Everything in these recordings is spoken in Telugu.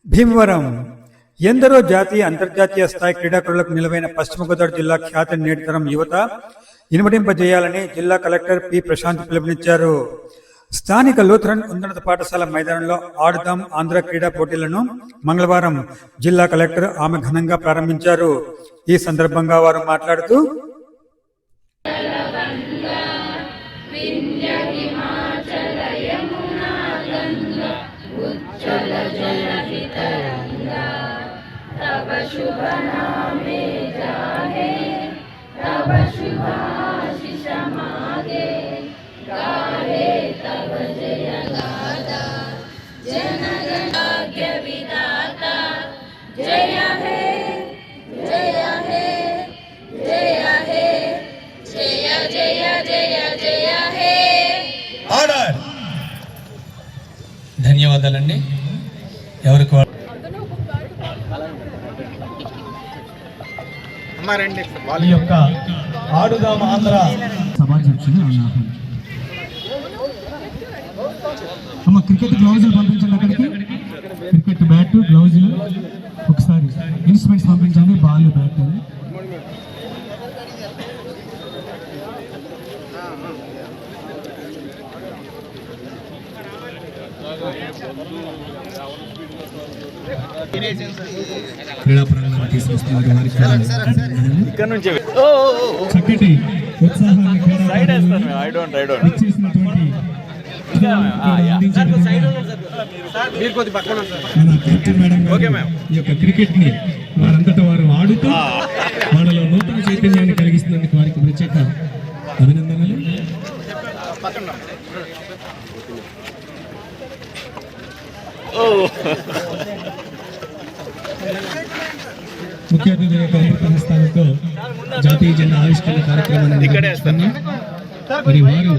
భీమవరం ఎందరో జాతీయ అంతర్జాతీయ స్థాయి క్రీడాకారులకు నిలవైన పశ్చిమ గోదావరి జిల్లా ఖ్యాతి నేటితరం యువత ఇనుమడింపజేయాలని జిల్లా కలెక్టర్ పి ప్రశాంత్ పిలుపునిచ్చారు. స్థానిక లూథరన్ ఉన్నత పాఠశాల మైదానంలో ఆడుదాం ఆంధ్ర క్రీడా పోటీలను మంగళవారం జిల్లా కలెక్టర్ ఆమె ఘనంగా ప్రారంభించారు. ఈ సందర్భంగా వారు మాట్లాడుతూ तब शुभ नामे जागे, तब शुभाशिष मागे, गाहे तब जय गाथा, जन गण भाग्य विधाता. जय हे जय हे जय हे जय जय जय जय हे. ఆర్డర్. ధన్యవాదాలండి. ఎవరికి ఈ యొక్క ఆడుదాం ఆంధ్ర సభాధ్యక్షులు అమ్మ క్రికెట్ గ్లౌజులు పంపించండి. అక్కడికి క్రికెట్ బ్యాట్ గ్లౌజులు ఒకసారి ఇన్స్ట్రుమెంట్స్ పంపించండి. బాల్ బ్యాట్ క్రీడా ప్రాంగణాన్ని తీసుకొస్తున్నారు. చక్కటి ఉత్సాహాన్ని ఈ యొక్క క్రికెట్ ని వారంతటా వారు ఆడుతూ వాళ్ళలో నూతన చైతన్యాన్ని కలిగిస్తున్నందుకు వారికి ప్రత్యేక అభినందనలు. ముఖ్య అతిథి యొక్క అమృత హస్తాలతో జాతీయ జెండా ఆవిష్కరణ కార్యక్రమాన్ని నిర్వహిస్తున్నాం. మరి వారు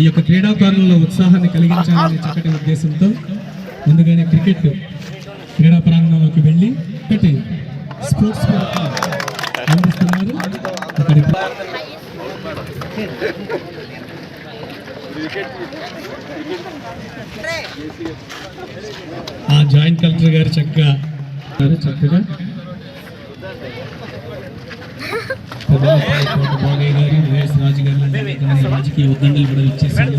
ఈ యొక్క క్రీడాకారులలో ఉత్సాహాన్ని కలిగించాలనే చక్కటి ఉద్దేశంతో ముందుగానే క్రికెట్ క్రీడా ప్రాంగణంలోకి వెళ్ళి ఒకటి స్పోర్ట్స్ అందిస్తున్నారు. అక్కడి ఆ జాయింట్ కలెక్టర్ గారు చక్కగా బాగయ్య గారు, వైఎస్ రాజు గారు రాజకీయ ఉద్దండలు కూడా ఇచ్చేసారు.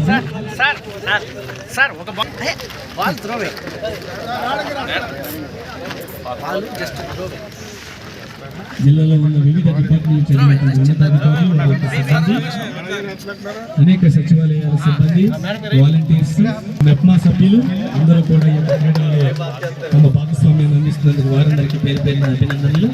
జిల్లాలో ఉన్న వివిధ డిపార్ట్మెంట్ చదివినటువంటి ఉన్నతాధికారులు, సిబ్బంది, అనేక సచివాలయాల సిబ్బంది, వాలంటీర్స్, మెప్మా సభ్యులు అందరూ కూడా ఈ యొక్క క్రీడలలో తమ భాగస్వామ్యాన్ని అందిస్తున్నందుకు వారందరికీ పేరు పేరిన అభినందనలు.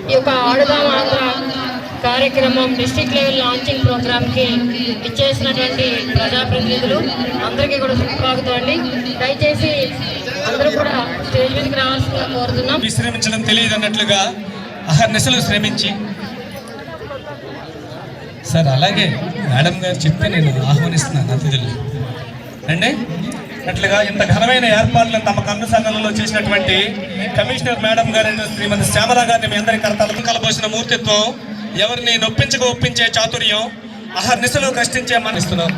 ఈ యొక్క ఆడుదాం ఆంధ్ర కార్యక్రమం డిస్ట్రిక్ట్ లెవెల్ లాంచింగ్ ప్రోగ్రామ్ కి ఇచ్చేసినటువంటి ప్రజాప్రతినిధులు అందరికీ కూడా స్వాగతం అండి. దయచేసి అందరూ కూడా స్టేజ్ మీదకి రావాల్సిందిగా కోరుతున్నాం. విశ్రమించడం తెలియదు అన్నట్లుగా అహర్నిశలు శ్రమించి సార్ అలాగే మేడం గారు చెప్తే నేను ఆహ్వానిస్తున్నాను అతిథులు అండి. అట్లుగా ఇంత ఘనమైన ఏర్పాట్లను తమ కన్నుసన్నలలో చేసినటువంటి కమిషనర్ మేడం గారు శ్రీమతి శ్యామల గారిని మీ అందరి కలబోసిన మూర్తిత్వం ఎవరిని నొప్పించక ఒప్పించే చాతుర్యం, అహర్నిశలో కష్టించే మనిస్తున్నాం.